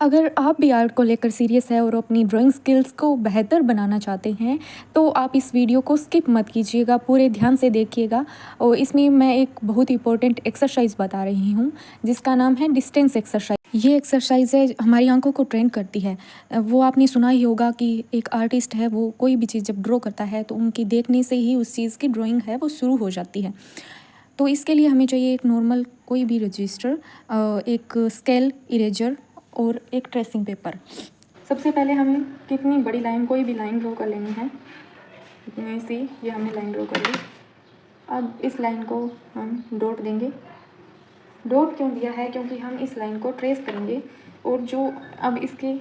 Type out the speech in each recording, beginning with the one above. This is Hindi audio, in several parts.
अगर आप भी आर्ट को लेकर सीरियस है और अपनी ड्राइंग स्किल्स को बेहतर बनाना चाहते हैं तो आप इस वीडियो को स्किप मत कीजिएगा, पूरे ध्यान से देखिएगा। और इसमें मैं एक बहुत इंपॉर्टेंट एक्सरसाइज बता रही हूँ जिसका नाम है डिस्टेंस एक्सरसाइज। ये एक्सरसाइज है हमारी आंखों को ट्रेन करती है। वो आपने सुना ही होगा कि एक आर्टिस्ट है, वो कोई भी चीज़ जब ड्रॉ करता है तो उनकी देखने से ही उस चीज़ की ड्राइंग है वो शुरू हो जाती है। तो इसके लिए हमें चाहिए एक नॉर्मल कोई भी रजिस्टर, एक स्केल, इरेजर और एक ट्रेसिंग पेपर। सबसे पहले हमें कितनी बड़ी लाइन, कोई भी लाइन ड्रॉ कर लेनी है। इतनी सी ये हमने लाइन ड्रॉ कर ली। अब इस लाइन को हम डॉट देंगे। डॉट क्यों दिया है? क्योंकि हम इस लाइन को ट्रेस करेंगे और जो अब इसके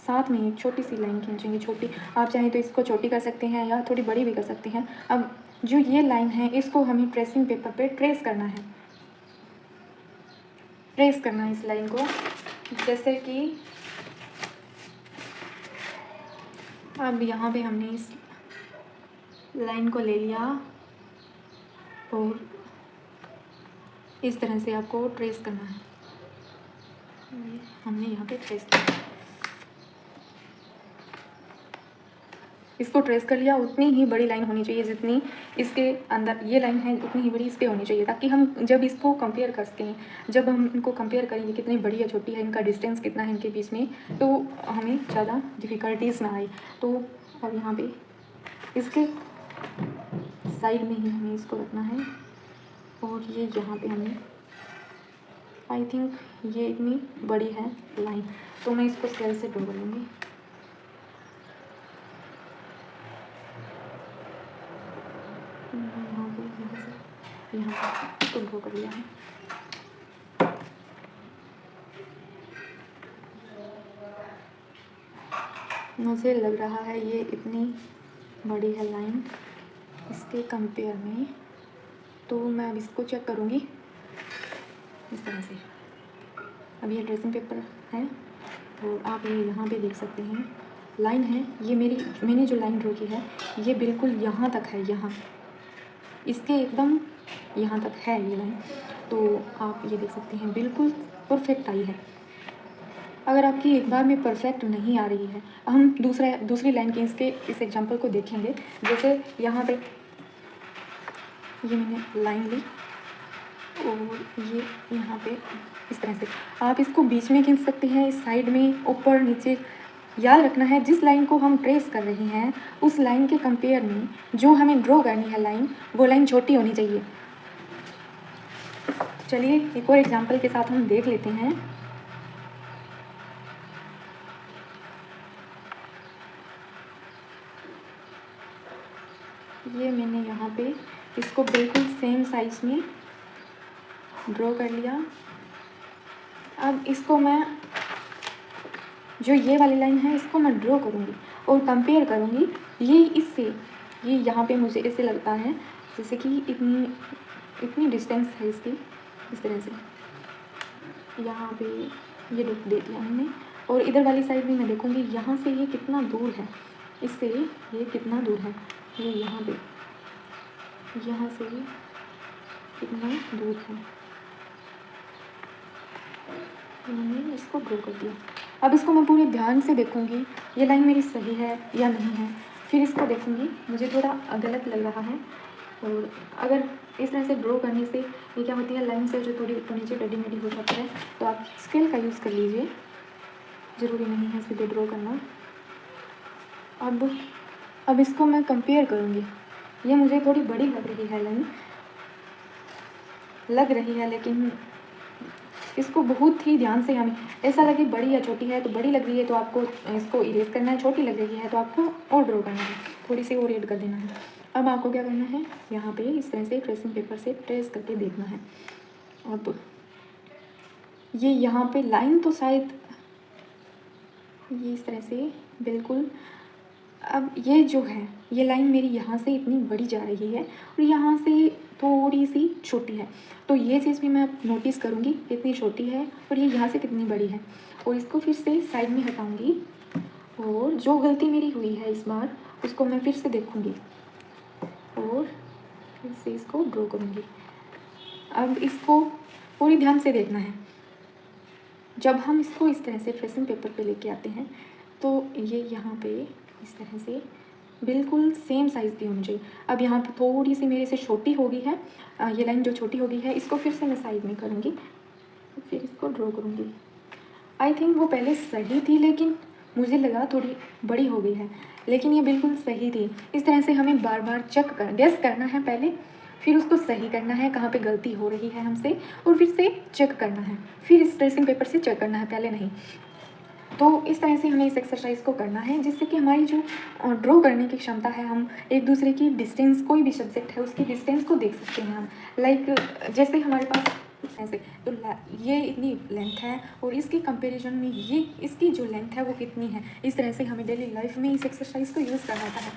साथ में एक छोटी सी लाइन खींचेंगे। छोटी, आप चाहें तो इसको छोटी कर सकते हैं या थोड़ी बड़ी भी कर सकते हैं। अब जो ये लाइन है इसको हमें ट्रेसिंग पेपर पे ट्रेस करना है। ट्रेस करना है इस लाइन को, जैसे कि अब यहाँ पे हमने इस लाइन को ले लिया और इस तरह से आपको ट्रेस करना है। हमने यहाँ पे ट्रेस किया, इसको ट्रेस कर लिया। उतनी ही बड़ी लाइन होनी चाहिए जितनी इसके अंदर ये लाइन है, उतनी ही बड़ी इस पर होनी चाहिए, ताकि हम जब इसको कंपेयर कर सकें। जब हम इनको कंपेयर करेंगे कितनी बड़ी या छोटी है, इनका डिस्टेंस कितना है इनके बीच में, तो हमें ज़्यादा डिफ़िकल्टीज ना आए। तो अब यहाँ पे इसके साइड में ही हमें इसको रखना है और ये यहाँ पे हमें, आई थिंक ये इतनी बड़ी है लाइन, तो मैं इसको स्केल से ड्रॉ कर लूँगी। यहाँ से ड्रॉ कर लिया है। मुझे लग रहा है ये इतनी बड़ी है लाइन इसके कंपेयर में, तो मैं अब इसको चेक करूँगी इस तरह से। अब ये ड्रेसिंग पेपर है और आप ये यहाँ पे देख सकते हैं लाइन है। ये मैंने जो लाइन ड्रॉ की है ये बिल्कुल यहाँ तक है, यहाँ इसके एकदम यहाँ तक है ये लाइन। तो आप ये देख सकते हैं बिल्कुल परफेक्ट आई है। अगर आपकी एक बार में परफेक्ट नहीं आ रही है, हम दूसरी लाइन के इस एग्जांपल को देखेंगे। जैसे यहाँ पे ये मैंने लाइन ली और ये यहाँ पे इस तरह से आप इसको बीच में खींच सकते हैं, साइड में, ऊपर नीचे। याद रखना है जिस लाइन को हम ट्रेस कर रहे हैं उस लाइन के कंपेयर में जो हमें ड्रॉ करनी है लाइन, वो लाइन छोटी होनी चाहिए। चलिए एक और एग्जांपल के साथ हम देख लेते हैं। ये मैंने यहाँ पे इसको बिल्कुल सेम साइज में ड्रॉ कर लिया। अब इसको मैं, जो ये वाली लाइन है इसको मैं ड्रॉ करूँगी और कंपेयर करूँगी ये इससे। ये यहाँ पे मुझे ऐसे लगता है जैसे कि इतनी डिस्टेंस है इसकी, इस तरह से यहाँ पे ये दे दिया हमने। और इधर वाली साइड भी मैं देखूँगी यहाँ से ये कितना दूर है, इससे ये कितना दूर है। ये यहाँ पे, यहाँ से ये कितना दूर है, मैंने इसको ड्रॉ कर दिया। अब इसको मैं पूरे ध्यान से देखूँगी ये लाइन मेरी सही है या नहीं है। फिर इसको देखूँगी, मुझे थोड़ा गलत लग रहा है। और अगर इस तरह से ड्रॉ करने से ये क्या होती है, लाइन से जो थोड़ी ऊपर नीचे टेढ़ी मेढ़ी हो जाती है, तो आप स्केल का यूज़ कर लीजिए, ज़रूरी नहीं है सीधे ड्रॉ करना। अब इसको मैं कंपेयर करूँगी। ये मुझे थोड़ी बड़ी लग रही है लाइन, लग रही है, लेकिन इसको बहुत ही ध्यान से, हमें ऐसा लगे बड़ी या छोटी है, तो बड़ी लग रही है तो आपको इसको इरेज करना है, छोटी लग रही है तो आपको और ड्रॉ करना है, थोड़ी सी और ऐड कर देना है। अब आपको क्या करना है, यहाँ पे इस तरह से ट्रेसिंग पेपर से ट्रेस करके देखना है। अब ये यहाँ पे लाइन तो शायद ये इस तरह से बिल्कुल, अब ये जो है ये लाइन मेरी यहाँ से इतनी बड़ी जा रही है और यहाँ से थोड़ी सी छोटी है, तो ये चीज़ भी मैं नोटिस करूँगी कितनी छोटी है और ये यहाँ से कितनी बड़ी है। और इसको फिर से साइड में हटाऊँगी और जो गलती मेरी हुई है इस बार उसको मैं फिर से देखूँगी और फिर से इसको ड्रॉ करूँगी। अब इसको पूरी ध्यान से देखना है। जब हम इसको इस तरह से ट्रेसिंग पेपर पे लेके आते हैं तो ये यहाँ पे इस तरह से बिल्कुल सेम साइज़ की होनी चाहिए। अब यहाँ पे थोड़ी सी मेरे से छोटी हो गई है, ये लाइन जो छोटी हो गई है इसको फिर से मैं साइड में करूँगी, फिर इसको ड्रॉ करूँगी। आई थिंक वो पहले सही थी लेकिन मुझे लगा थोड़ी बड़ी हो गई है, लेकिन ये बिल्कुल सही थी। इस तरह से हमें बार बार गेस करना है पहले, फिर उसको सही करना है कहाँ पे गलती हो रही है हमसे, और फिर से चेक करना है, फिर इस ट्रेसिंग पेपर से चेक करना है, पहले नहीं। तो इस तरह से हमें इस एक्सरसाइज को करना है जिससे कि हमारी जो ड्रॉ करने की क्षमता है, हम एक दूसरे की डिस्टेंस, कोई भी सब्जेक्ट है उसकी डिस्टेंस को देख सकते हैं हम। लाइक जैसे हमारे पास ऐसे तो ये इतनी लेंथ है और इसके कंपैरिजन में ये इसकी जो लेंथ है वो कितनी है, इस तरह से हमें डेली लाइफ में इस एक्सरसाइज को यूज़ करना होता है।